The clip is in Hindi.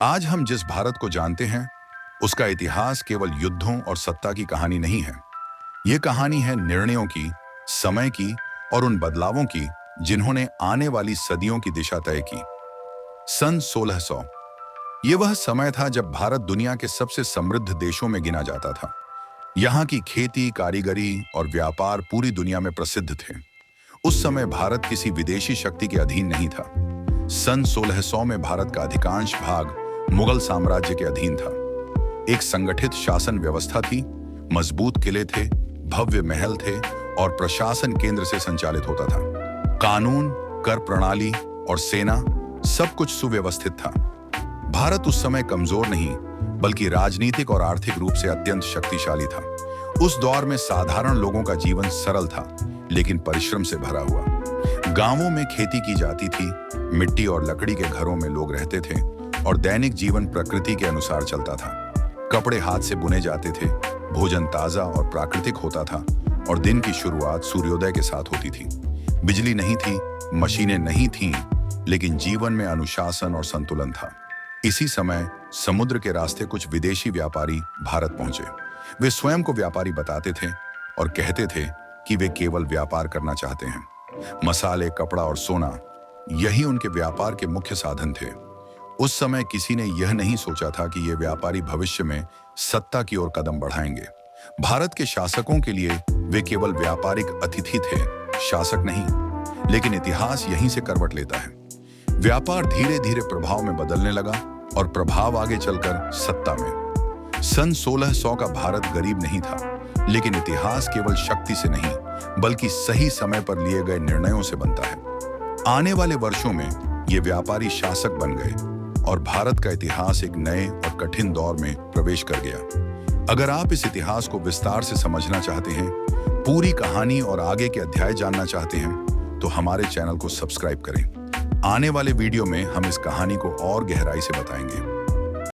आज हम जिस भारत को जानते हैं, उसका इतिहास केवल युद्धों और सत्ता की कहानी नहीं है। ये कहानी है निर्णयों की, समय की और उन बदलावों की जिन्होंने आने वाली सदियों की दिशा तय की। सन 1600 ये वह समय था जब भारत दुनिया के सबसे समृद्ध देशों में गिना जाता था। यहाँ की खेती, कारीगरी और व्यापार पूरी दुनिया में प्रसिद्ध थे। उस समय भारत किसी विदेशी शक्ति के अधीन नहीं था। सन 1600 में भारत का अधिकांश भाग मुगल साम्राज्य के अधीन था। एक संगठित शासन व्यवस्था थी, मजबूत किले थे, भव्य महल थे और प्रशासन केंद्र से संचालित होता था। कानून, कर प्रणाली और सेना सब कुछ सुव्यवस्थित था। भारत उस समय कमजोर नहीं, बल्कि राजनीतिक और आर्थिक रूप से अत्यंत शक्तिशाली था। उस दौर में साधारण लोगों का जीवन सरल था, लेकिन परिश्रम से भरा हुआ। गांवों में खेती की जाती थी, मिट्टी और लकड़ी के घरों में लोग रहते थे और दैनिक जीवन प्रकृति के अनुसार चलता था। कपड़े हाथ से बुने जाते थे, भोजन ताजा और प्राकृतिक होता था और दिन की शुरुआत सूर्योदय के साथ होती थी। बिजली नहीं थी, मशीनें नहीं थीं, लेकिन जीवन में अनुशासन और संतुलन था। इसी समय समुद्र के रास्ते कुछ विदेशी व्यापारी भारत पहुंचे। वे स्वयं को व्यापारी बताते थे और कहते थे कि वे केवल व्यापार करना चाहते हैं। मसाले, कपड़ा और सोना, यही उनके व्यापार के मुख्य साधन थे। उस समय किसी ने यह नहीं सोचा था कि ये व्यापारी भविष्य में सत्ता की ओर कदम बढ़ाएंगे। भारत के शासकों के लिए वे केवल व्यापारिक अतिथि थे, शासक नहीं। लेकिन इतिहास यहीं से करवट लेता है। व्यापार धीरे धीरे प्रभाव में बदलने लगा और प्रभाव आगे चलकर सत्ता में। सन 1600 का भारत गरीब नहीं था, लेकिन इतिहास केवल शक्ति से नहीं, बल्कि सही समय पर लिए गए निर्णयों से बनता है। आने वाले वर्षों में ये व्यापारी शासक बन गए और भारत का इतिहास एक नए और कठिन दौर में प्रवेश कर गया। अगर आप इस इतिहास को विस्तार से समझना चाहते हैं, पूरी कहानी और आगे के अध्याय जानना चाहते हैं, तो हमारे चैनल को सब्सक्राइब करें। आने वाले वीडियो में हम इस कहानी को और गहराई से बताएंगे।